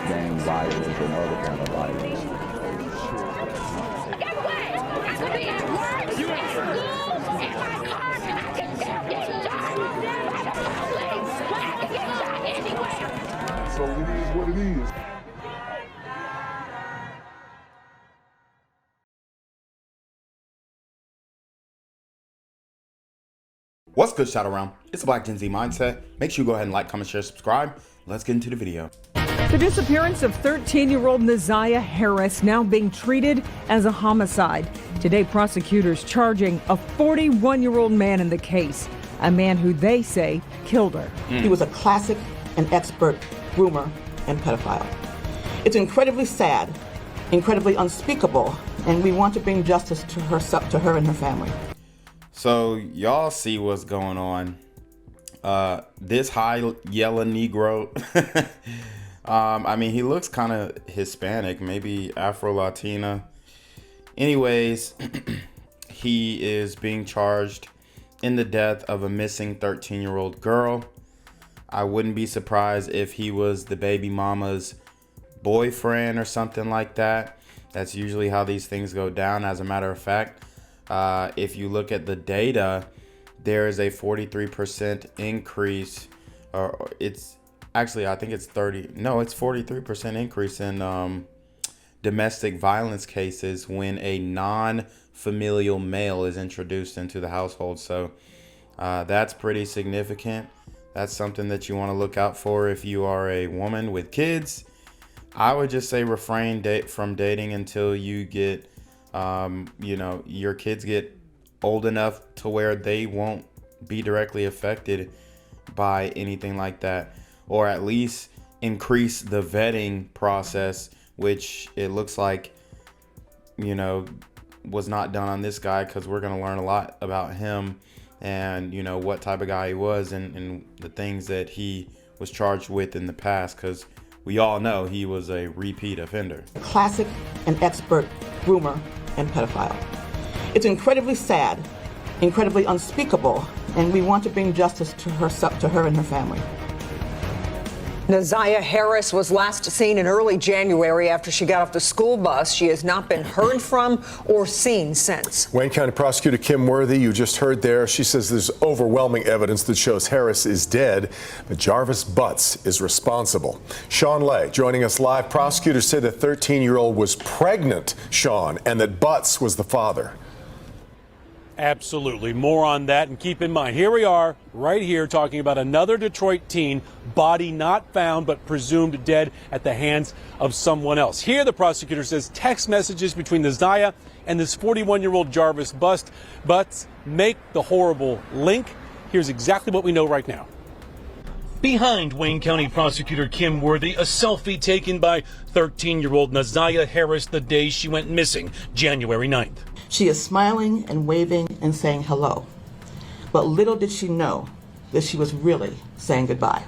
gang violence and other kind of violence. Get away! I could be at work, at school, in my car, and I can still get shot by the police. But I can get shot anywhere. So it is what it is. What's good, Shadow Realm? It's the Black Gen Z Mindset. Make sure you go ahead and like, comment, share, subscribe. Let's get into the video. The disappearance of 13-year-old Naziah Harris now being treated as a homicide. Today, prosecutors charging a 41-year-old man in the case, a man who they say killed her. He was a classic and expert groomer and pedophile. It's incredibly sad, incredibly unspeakable, and we want to bring justice to her and her family. So y'all see what's going on. This high yellow Negro, I mean, he looks kind of Hispanic, maybe Afro-Latina. Anyways, he is being charged in the death of a missing 13-year-old girl. I wouldn't be surprised if he was the baby mama's boyfriend or something like that. That's usually how these things go down. As a matter of fact, if you look at the data, there is a 43% increase, or it's actually, I think it's 43% increase in domestic violence cases when a non-familial male is introduced into the household. So that's pretty significant. That's something that you want to look out for if you are a woman with kids. I would just say refrain from dating until you get your kids get old enough to where they won't be directly affected by anything like that, or at least increase the vetting process, which it looks like, was not done on this guy, because we're going to learn a lot about him and, what type of guy he was and the things that he was charged with in the past, because we all know he was a repeat offender. Classic and expert groomer and pedophile. It's incredibly sad, incredibly unspeakable, and we want to bring justice to her and her family. Naziah Harris was last seen in early January after she got off the school bus. She has not been heard from or seen since. Wayne County Prosecutor Kim Worthy, you just heard there. She says there's overwhelming evidence that shows Harris is dead, but Jarvis Butts is responsible. Sean Lay joining us live. Prosecutors say the 13-year-old was pregnant, Sean, and that Butts was the father. Absolutely. More on that. And keep in mind, here we are right here talking about another Detroit teen, body not found but presumed dead at the hands of someone else. Here the prosecutor says text messages between Naziah and this 41-year-old Jarvis Butts make the horrible link. Here's exactly what we know right now. Behind Wayne County Prosecutor Kim Worthy, a selfie taken by 13-year-old Naziah Harris the day she went missing, January 9th. She is smiling and waving and saying hello, but little did she know that she was really saying goodbye.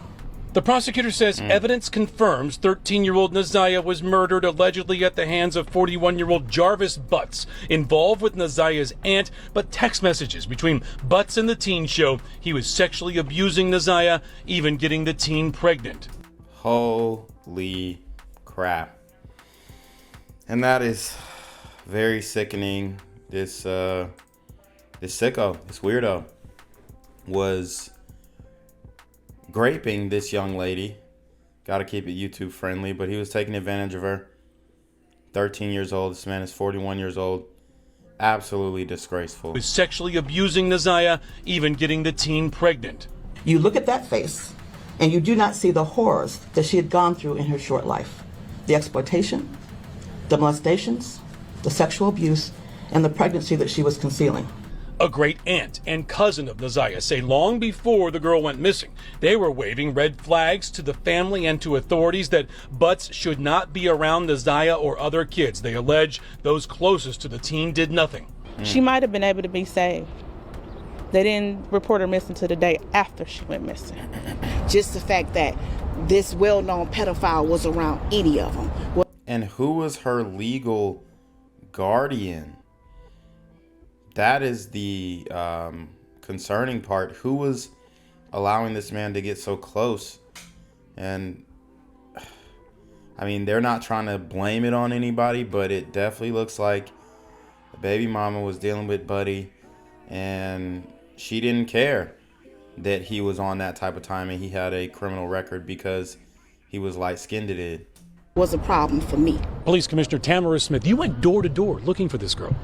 The prosecutor says evidence confirms 13-year-old Naziah was murdered allegedly at the hands of 41-year-old Jarvis Butts, involved with Naziah's aunt, but text messages between Butts and the teen show he was sexually abusing Naziah, even getting the teen pregnant. Holy crap. And that is very sickening. This sicko, this weirdo, was graping this young lady. Got to keep it YouTube friendly, but he was taking advantage of her. 13 years old. This man is 41 years old. Absolutely disgraceful. Was sexually abusing Naziah, even getting the teen pregnant. You look at that face, and you do not see the horrors that she had gone through in her short life. The exploitation, the molestations, the sexual abuse, and the pregnancy that she was concealing. A great aunt and cousin of Naziah say long before the girl went missing, they were waving red flags to the family and to authorities that Butts should not be around Naziah or other kids. They allege those closest to the teen did nothing. She might have been able to be saved. They didn't report her missing to the day after she went missing. Just the fact that this well-known pedophile was around any of them. And who was her legal guardian? That is the concerning part. Who was allowing this man to get so close? And I mean, they're not trying to blame it on anybody, but it definitely looks like the baby mama was dealing with Buddy, and she didn't care that he was on that type of time and he had a criminal record because he was light-skinned. It Was a problem for me. Police Commissioner Tamara Smith, you went door to door looking for this girl.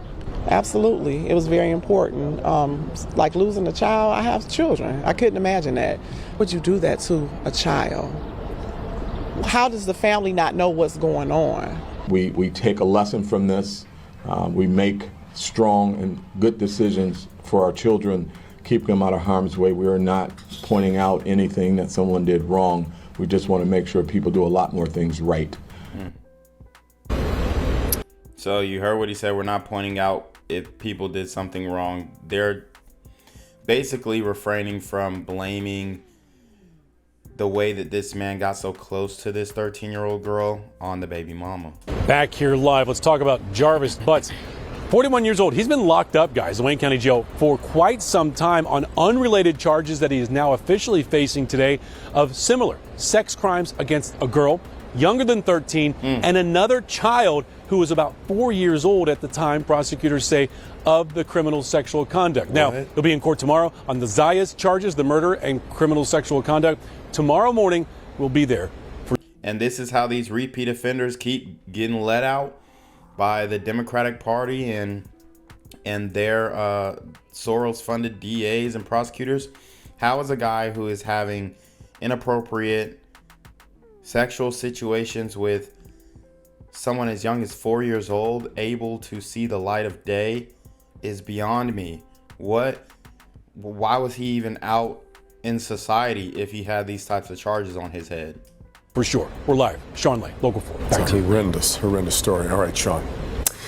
Absolutely. It was very important. Like losing a child, I have children. I couldn't imagine that. Would you do that to a child? How does the family not know what's going on? We take a lesson from this. We make strong and good decisions for our children, keep them out of harm's way. We are not pointing out anything that someone did wrong. We just want to make sure people do a lot more things right. So you heard what he said. We're not pointing out if people did something wrong. They're basically refraining from blaming the way that this man got so close to this 13-year-old girl on the baby mama. Back here live, let's talk about Jarvis Butts. 41 years old. He's been locked up, guys, in Wayne County Jail for quite some time on unrelated charges that he is now officially facing today of similar sex crimes against a girl younger than 13 and another child who was about 4 years old at the time, prosecutors say, of the criminal sexual conduct. Now, he'll be in court tomorrow on the Zaya's charges, the murder and criminal sexual conduct. Tomorrow morning, we'll be there. And this is how these repeat offenders keep getting let out by the Democratic Party and their Soros-funded DAs and prosecutors. How is a guy who is having inappropriate sexual situations with someone as young as 4 years old able to see the light of day is beyond me. Why was he even out in society if he had these types of charges on his head? For sure. We're live. Sean Lay, Local 4. That's a horrendous story. All right, Sean.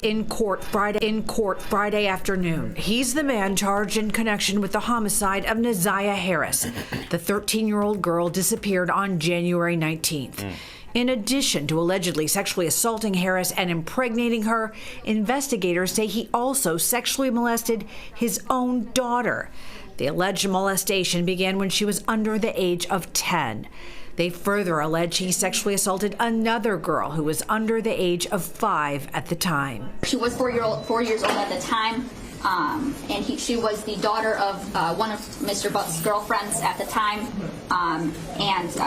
In court Friday afternoon. He's the man charged in connection with the homicide of Neziah Harris. The 13-year-old girl disappeared on January 19th. In addition to allegedly sexually assaulting Harris and impregnating her, investigators say he also sexually molested his own daughter. The alleged molestation began when she was under the age of 10. They further allege he sexually assaulted another girl who was under the age of 5 at the time. She was 4 years old at the time, and she was the daughter of one of Mr. Butt's girlfriends at the time, and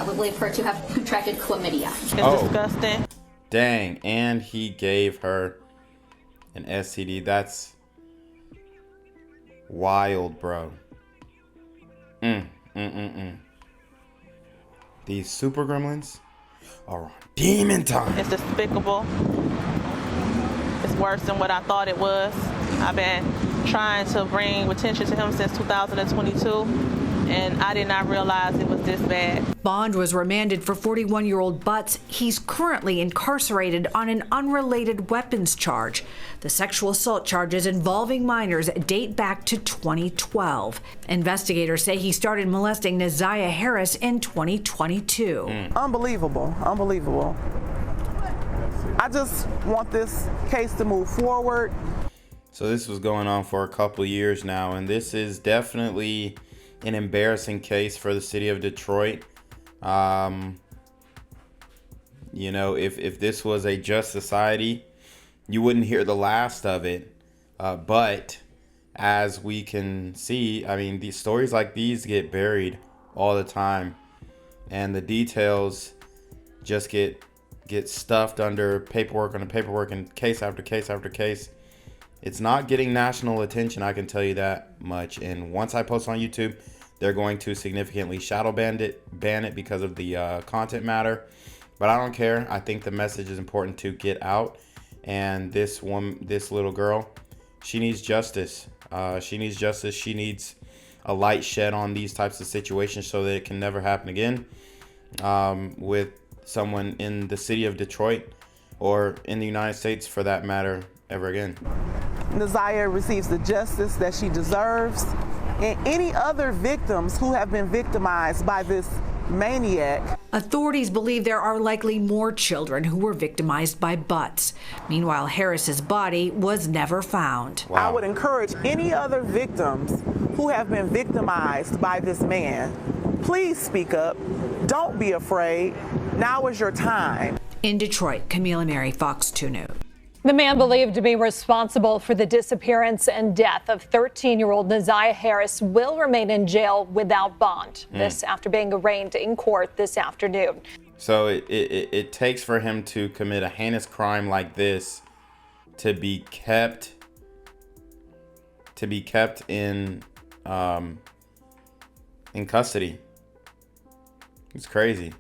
we believe her to have contracted chlamydia. It's disgusting. Dang, and he gave her an STD. That's wild, bro. These super gremlins are on demon time. It's despicable. It's worse than what I thought it was. I've been trying to bring attention to him since 2022, and I did not realize it was this bad. Bond was remanded for 41-year-old Butts. He's currently incarcerated on an unrelated weapons charge. The sexual assault charges involving minors date back to 2012. Investigators say he started molesting Neziah Harris in 2022. Unbelievable. I just want this case to move forward. So this was going on for a couple of years now, and this is definitely an embarrassing case for the city of Detroit. You know, if this was a just society, you wouldn't hear the last of it. But as we can see, I mean, these stories like these get buried all the time, and the details just get stuffed under paperwork and case after case after case. It's not getting national attention, I can tell you that much. And once I post on YouTube, they're going to significantly shadow ban it because of the content matter. But I don't care. I think the message is important to get out. And this little girl, she needs justice. She needs justice. She needs a light shed on these types of situations so that it can never happen again with someone in the city of Detroit or in the United States for that matter ever again. Neziah receives the justice that she deserves, and any other victims who have been victimized by this maniac. Authorities believe there are likely more children who were victimized by Butts. Meanwhile, Harris's body was never found. Wow. I would encourage any other victims who have been victimized by this man, please speak up. Don't be afraid. Now is your time. In Detroit, Camila Mary, Fox 2 News. The man believed to be responsible for the disappearance and death of 13-year-old Neziah Harris will remain in jail without bond. This after being arraigned in court this afternoon. So it takes for him to commit a heinous crime like this to be kept in custody. It's crazy.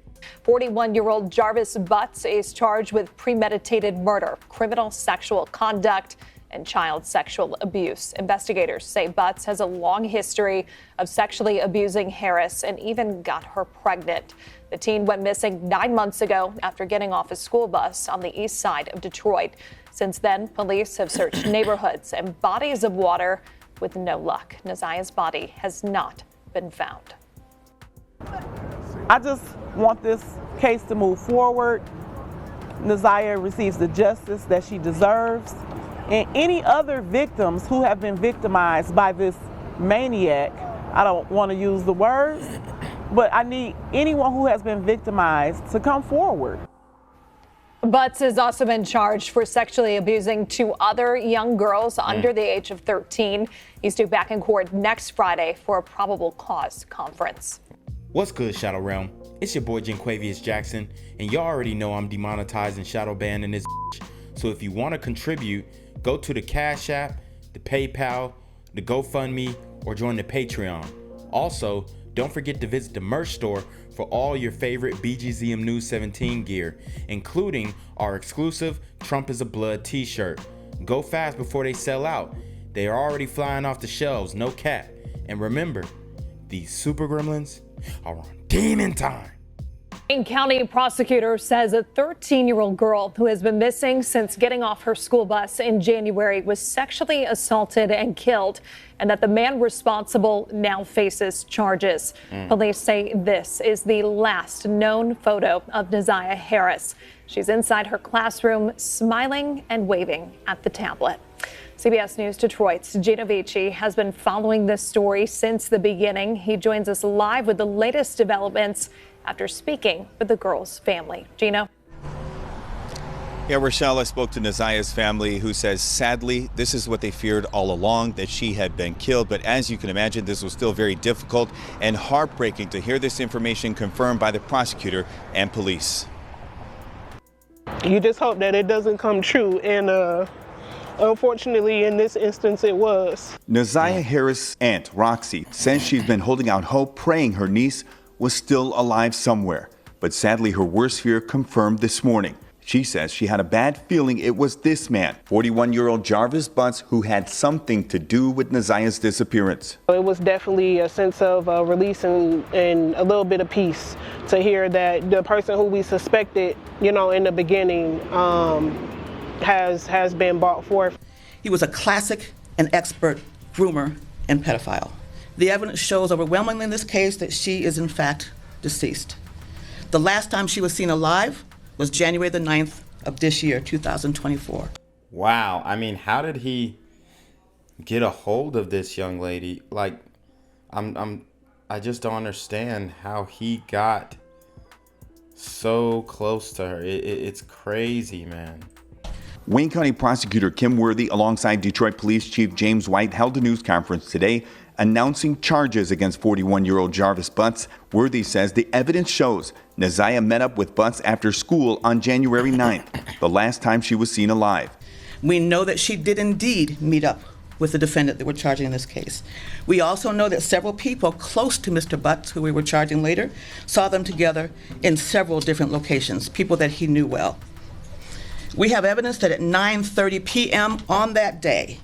41-year-old Jarvis Butts is charged with premeditated murder, criminal sexual conduct, and child sexual abuse. Investigators say Butts has a long history of sexually abusing Harris and even got her pregnant. The teen went missing 9 months ago after getting off a school bus on the east side of Detroit. Since then, police have searched neighborhoods and bodies of water with no luck. Neziah's body has not been found. I just want this case to move forward. Neziah receives the justice that she deserves. And any other victims who have been victimized by this maniac, I don't want to use the words, but I need anyone who has been victimized to come forward. Butts has also been charged for sexually abusing 2 other young girls under the age of 13. He's due back in court next Friday for a probable cause conference. What's good, Shadow Realm? It's your boy Jenquavius Jackson, and y'all already know I'm demonetizing shadow banning this bitch. So if you want to contribute, go to the Cash App, the PayPal, the GoFundMe, or join the Patreon. Also, don't forget to visit the merch store for all your favorite BGZM News 17 gear, including our exclusive Trump is a Blood t-shirt. Go fast before they sell out. They are already flying off the shelves, no cap. And remember, these super gremlins are on demon time. Wayne County prosecutor says a 13-year-old girl who has been missing since getting off her school bus in January was sexually assaulted and killed, and that the man responsible now faces charges. Police say this is the last known photo of Neziah Harris. She's inside her classroom, smiling and waving at the tablet. CBS News Detroit's Gino Vici has been following this story since the beginning. He joins us live with the latest developments after speaking with the girl's family. Gino? Yeah, Rochelle, I spoke to Neziah's family, who says, sadly, this is what they feared all along, that she had been killed. But as you can imagine, this was still very difficult and heartbreaking to hear this information confirmed by the prosecutor and police. You just hope that it doesn't come true, and unfortunately, in this instance, it was. Neziah Harris' aunt, Roxy, says she's been holding out hope, praying her niece was still alive somewhere. But sadly, her worst fear confirmed this morning. She says she had a bad feeling it was this man, 41-year-old Jarvis Butts, who had something to do with Neziah's disappearance. It was definitely a sense of release and a little bit of peace to hear that the person who we suspected, in the beginning, has been brought forth. He was a classic and expert groomer and pedophile. The evidence shows overwhelmingly in this case that she is in fact deceased. The last time she was seen alive was January the 9th of this year, 2024. Wow. I mean, how did he get a hold of this young lady? Like, I just don't understand how he got so close to her. It's crazy, man. Wayne County Prosecutor Kim Worthy, alongside Detroit Police Chief James White, held a news conference today announcing charges against 41-year-old Jarvis Butts. Worthy says the evidence shows Neziah met up with Butts after school on January 9th, the last time she was seen alive. We know that she did indeed meet up with the defendant that we're charging in this case. We also know that several people close to Mr. Butts, who we were charging later, saw them together in several different locations, people that he knew well. We have evidence that at 9:30 p.m. on that day,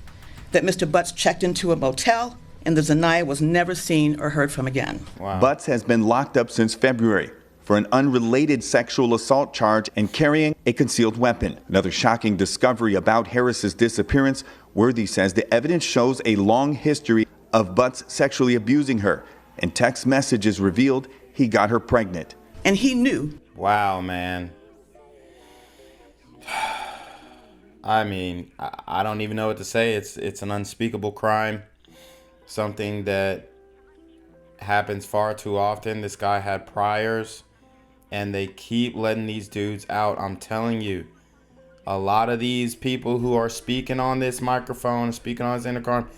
that Mr. Butts checked into a motel and the Neziah was never seen or heard from again. Wow. Butts has been locked up since February for an unrelated sexual assault charge and carrying a concealed weapon. Another shocking discovery about Harris's disappearance. Worthy says the evidence shows a long history of Butts sexually abusing her, and text messages revealed he got her pregnant. And he knew. Wow, man. I mean, I don't even know what to say. It's an unspeakable crime. Something that happens far too often. This guy had priors and they keep letting these dudes out. I'm telling you, a lot of these people who are speaking on this microphone, speaking on this intercom,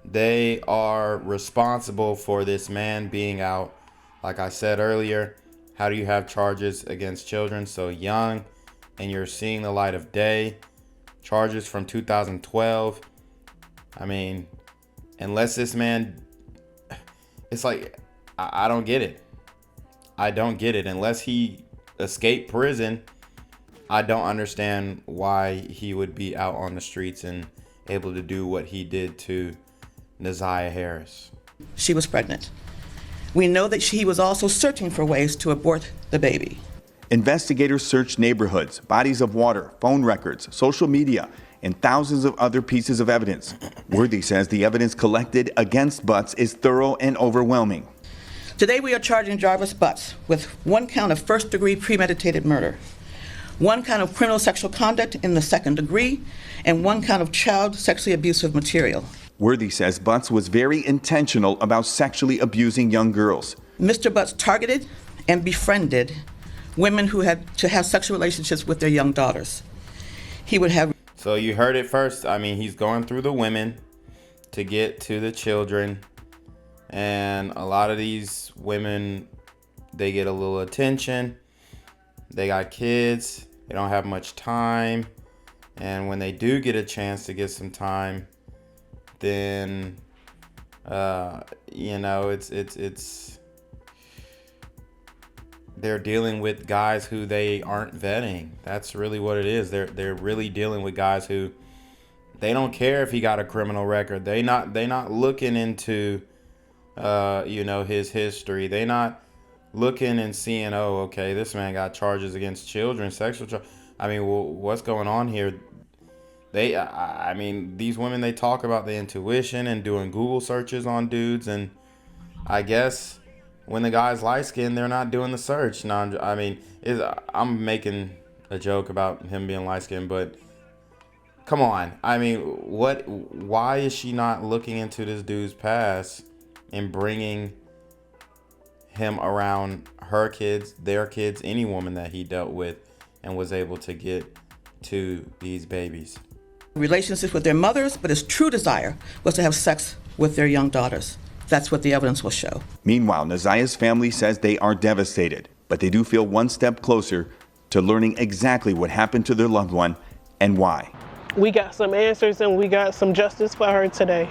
they are responsible for this man being out. Like I said earlier, how do you have charges against children so young and you're seeing the light of day? Charges from 2012. I mean, unless this man, it's like, I don't get it. I don't get it. Unless he escaped prison, I don't understand why he would be out on the streets and able to do what he did to Neziah Harris. She was pregnant. We know that he was also searching for ways to abort the baby. Investigators searched neighborhoods, bodies of water, phone records, social media, and thousands of other pieces of evidence. Worthy says the evidence collected against Butts is thorough and overwhelming. Today we are charging Jarvis Butts with 1 count of first-degree premeditated murder, 1 count of criminal sexual conduct in the second degree, and 1 count of child sexually abusive material. Worthy says Butts was very intentional about sexually abusing young girls. Mr. Butts targeted and befriended women who had to have sexual relationships with their young daughters. He would have... So you heard it first. I mean, he's going through the women to get to the children. And a lot of these women, they get a little attention. They got kids. They don't have much time. And when they do get a chance to get some time, then, you know, it's they're dealing with guys who they aren't vetting. That's really what it is. They're really dealing with guys who they don't care if he got a criminal record. They not looking into, you know, his history. They not looking and seeing, oh, okay, this man got charges against children, sexual charges. I mean, what's going on here? I mean, these women, they talk about the intuition and doing Google searches on dudes, and I guess when the guy's light-skinned, they're not doing the search. No, I mean, I'm making a joke about him being light-skinned, but come on. I mean, why is she not looking into this dude's past and bringing him around her kids, their kids, any woman that he dealt with and was able to get to these babies? Relationships with their mothers, but his true desire was to have sex with their young daughters. That's what the evidence will show. Meanwhile, Neziah's family says they are devastated, but they do feel one step closer to learning exactly what happened to their loved one and why. We got some answers and we got some justice for her today.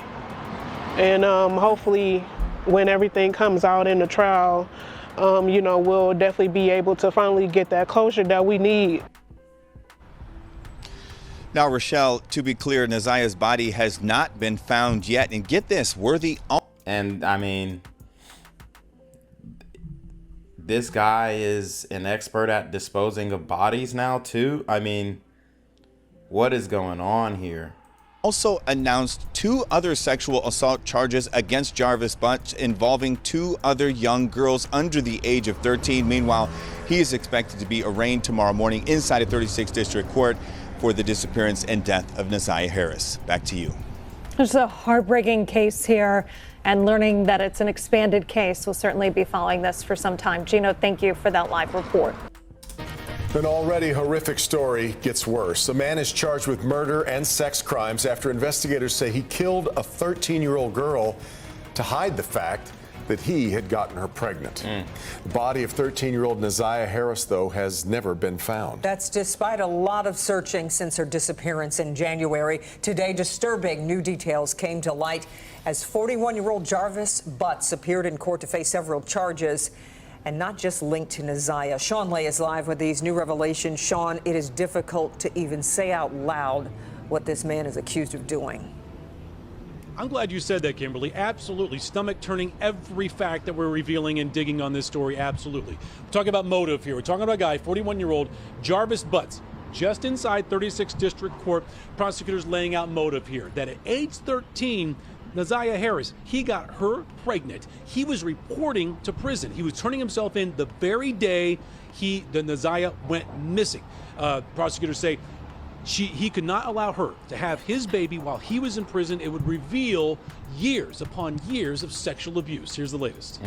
And hopefully when everything comes out in the trial, you know, we'll definitely be able to finally get that closure that we need. Now, Rochelle, to be clear, Neziah's body has not been found yet. And get this, Worthy... And, I mean, this guy is an expert at disposing of bodies now, too. I mean, what is going on here? Also announced 2 other sexual assault charges against Jarvis Butts involving 2 other young girls under the age of 13. Meanwhile, he is expected to be arraigned tomorrow morning inside a 36th District Court for the disappearance and death of Neziah Harris. Back to you. There's a heartbreaking case here, and learning that it's an expanded case. We'll certainly be following this for some time. Gino, thank you for that live report. An already horrific story gets worse. A man is charged with murder and sex crimes after investigators say he killed a 13-year-old girl to hide the fact that he had gotten her pregnant. The body of 13-year-old Neziah Harris, though, has never been found. That's despite a lot of searching since her disappearance in January. Today, disturbing new details came to light as 41-year-old Jarvis Butts appeared in court to face several charges, and not just linked to Neziah. Sean Lay is live with these new revelations. Sean, it is difficult to even say out loud what this man is accused of doing. I'm glad you said that, Kimberly. Absolutely. Stomach turning every fact that we're revealing and digging on this story. Absolutely. We're talking about motive here. We're talking about a guy, 41-year-old Jarvis Butts, just inside 36th District Court. Prosecutors laying out motive here. That at age 13, Neziah Harris, he got her pregnant. He was reporting to prison. He was turning himself in the very day the Neziah went missing. Prosecutors say he could not allow her to have his baby while he was in prison. It would reveal years upon years of sexual abuse. Here's the latest.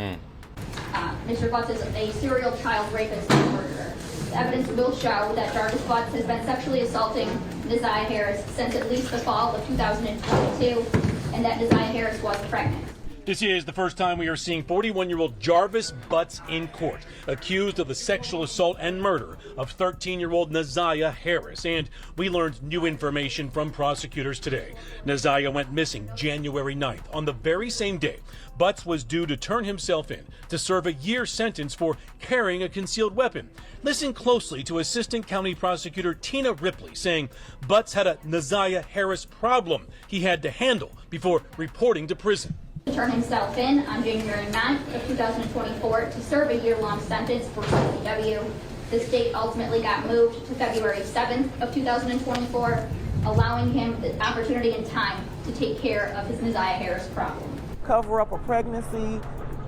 Mr. Butts is a serial child rapist and murderer. The evidence will show that Jarvis Butts has been sexually assaulting Neziah Harris since at least the fall of 2022, and that Neziah Harris was pregnant. This is the first time we are seeing 41-year-old Jarvis Butts in court, accused of the sexual assault and murder of 13-year-old Neziah Harris. And we learned new information from prosecutors today. Neziah went missing January 9th. On the very same day, Butts was due to turn himself in to serve a year sentence for carrying a concealed weapon. Listen closely to Assistant County Prosecutor Tina Ripley saying Butts had a Neziah Harris problem he had to handle before reporting to prison. To turn himself in on January 9th of 2024 to serve a year-long sentence for CCW. This date ultimately got moved to February 7th of 2024, allowing him the opportunity and time to take care of his Neziah Harris problem. Cover up a pregnancy,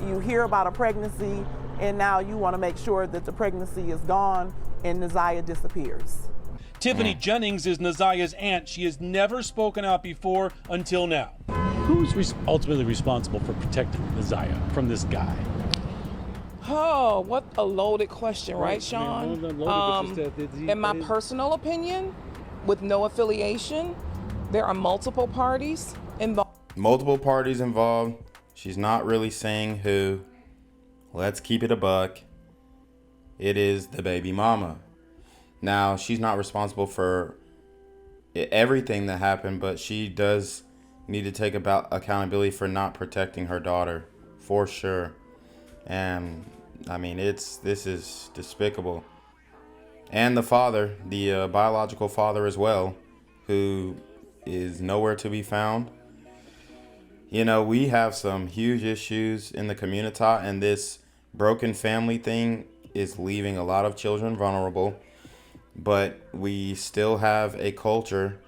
you hear about a pregnancy, and now you want to make sure that the pregnancy is gone and Neziah disappears. Tiffany Jennings is Neziah's aunt. She has never spoken out before until now. Who's ultimately responsible for protecting Neziah from this guy? Oh, what a loaded question, right, Sean? In my personal opinion, with no affiliation, there are multiple parties involved. Multiple parties involved. She's not really saying who. Let's keep it a buck. It is the baby mama. Now, she's not responsible for everything that happened, but she does need to take about accountability for not protecting her daughter, for sure. And I mean, this is despicable. And the father, the biological father as well, who is nowhere to be found. You know, we have some huge issues in the community, and this broken family thing is leaving a lot of children vulnerable. But we still have a culture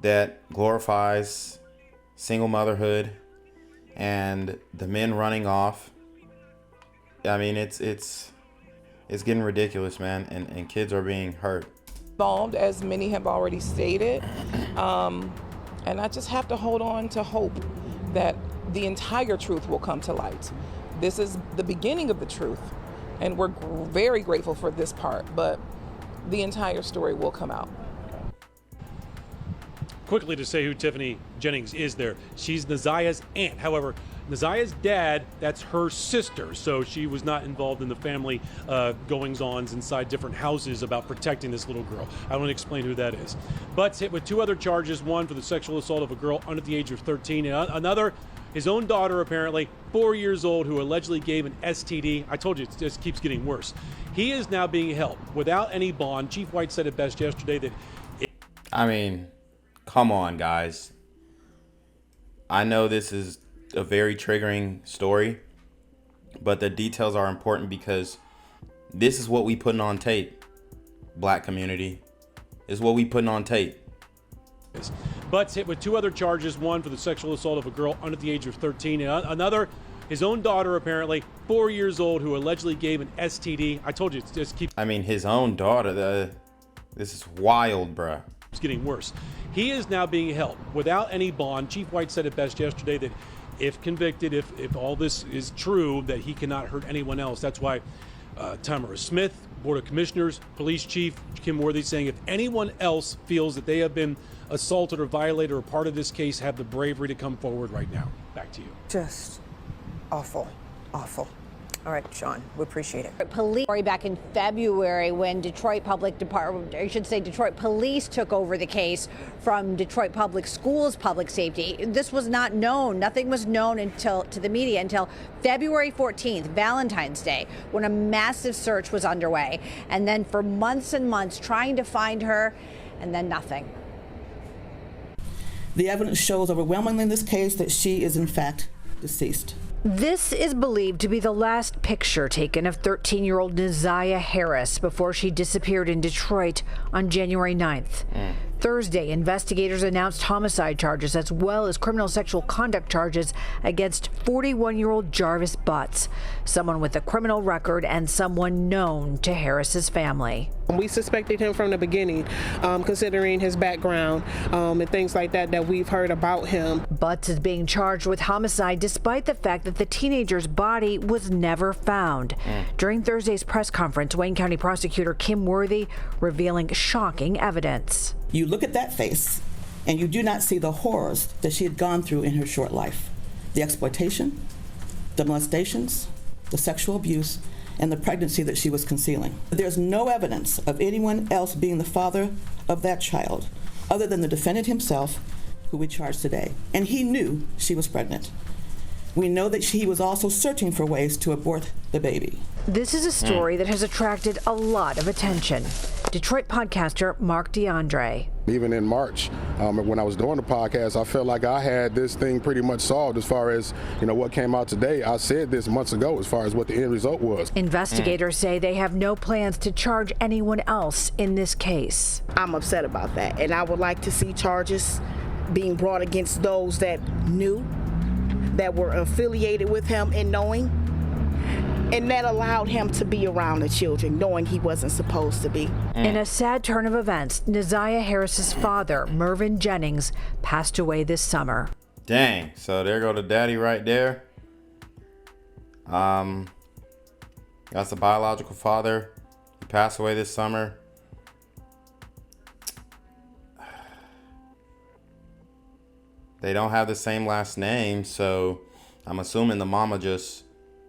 that glorifies single motherhood and the men running off. I mean, it's getting ridiculous, man, and kids are being hurt. Involved, as many have already stated, and I just have to hold on to hope that the entire truth will come to light. This is the beginning of the truth, and we're very grateful for this part, but the entire story will come out. Quickly to say who Tiffany Jennings is there. She's Neziah's aunt. However, Neziah's dad, that's her sister, so she was not involved in the family goings-ons inside different houses about protecting this little girl. I want to explain who that is. Butts hit with 2 other charges, one for the sexual assault of a girl under the age of 13, and another, his own daughter, apparently 4 years old, who allegedly gave an STD. I told you, it just keeps getting worse. He is now being held without any bond. Chief White said it best yesterday that... I mean, come on, guys. I know this is a very triggering story, but the details are important because this is what we putting on tape. Black community is what we putting on tape. Butts hit with 2 other charges, one for the sexual assault of a girl under the age of 13, and another, his own daughter, apparently 4 years old, who allegedly gave an STD. I told you, it just keeps... I mean, his own daughter, this is wild, bruh. It's getting worse. He is now being held without any bond. Chief White said it best yesterday that if convicted, if all this is true, that he cannot hurt anyone else. That's why Tamara Smith, Board of Commissioners, Police Chief Kim Worthy saying if anyone else feels that they have been assaulted or violated or part of this case, have the bravery to come forward right now. Back to you. Just awful, awful. All right, Sean, we appreciate it. Police back in February when Detroit Police took over the case from Detroit Public Schools Public Safety. This was not known. Nothing was known to the media until February 14th, Valentine's Day, when a massive search was underway. And then for months and months trying to find her, and then nothing. The evidence shows overwhelmingly in this case that she is in fact deceased. This is believed to be the last picture taken of 13-year-old Neziah Harris before she disappeared in Detroit on January 9th. Thursday, investigators announced homicide charges as well as criminal sexual conduct charges against 41-year-old Jarvis Butts, someone with a criminal record and someone known to Harris's family. We suspected him from the beginning, considering his background and things like that we've heard about him. Butts is being charged with homicide despite the fact that the teenager's body was never found. During Thursday's press conference, Wayne County prosecutor Kim Worthy revealing shocking evidence. You look at that face and you do not see the horrors that she had gone through in her short life. The exploitation, the molestations, the sexual abuse, and the pregnancy that she was concealing. There's no evidence of anyone else being the father of that child other than the defendant himself, who we charge today. And he knew she was pregnant. We know that he was also searching for ways to abort the baby. This is a story that has attracted a lot of attention. Detroit podcaster Mark DeAndre. Even in March, when I was doing the podcast, I felt like I had this thing pretty much solved as far as, what came out today. I said this months ago as far as what the end result was. Investigators say they have no plans to charge anyone else in this case. I'm upset about that, and I would like to see charges being brought against those that knew, that were affiliated with him and knowing, and that allowed him to be around the children, knowing he wasn't supposed to be. In a sad turn of events, Neziah Harris's father, Mervyn Jennings, passed away this summer. Dang, so there go the daddy right there. That's the biological father. He passed away this summer. They don't have the same last name, so I'm assuming the mama just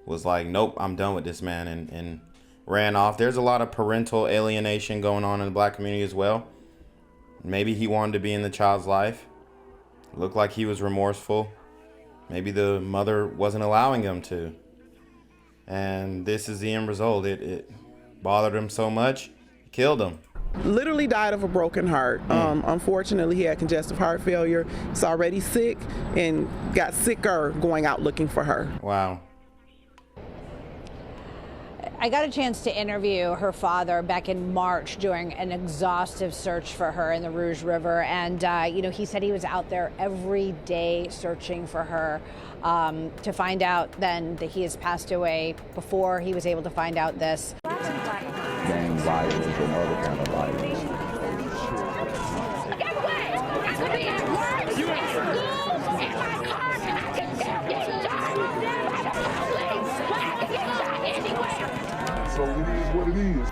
was like, nope, I'm done with this man, and ran off. There's a lot of parental alienation going on in the black community as well. Maybe he wanted to be in the child's life. Looked like he was remorseful. Maybe the mother wasn't allowing him to. And this is the end result. It bothered him so much, it killed him. Literally died of a broken heart. Unfortunately, he had congestive heart failure. He's already sick and got sicker going out looking for her. Wow. I got a chance to interview her father back in March during an exhaustive search for her in the Rouge River. And, he said he was out there every day searching for her, to find out then that he has passed away before he was able to find out this. Gang violence and other kind of violence. So it is what it is.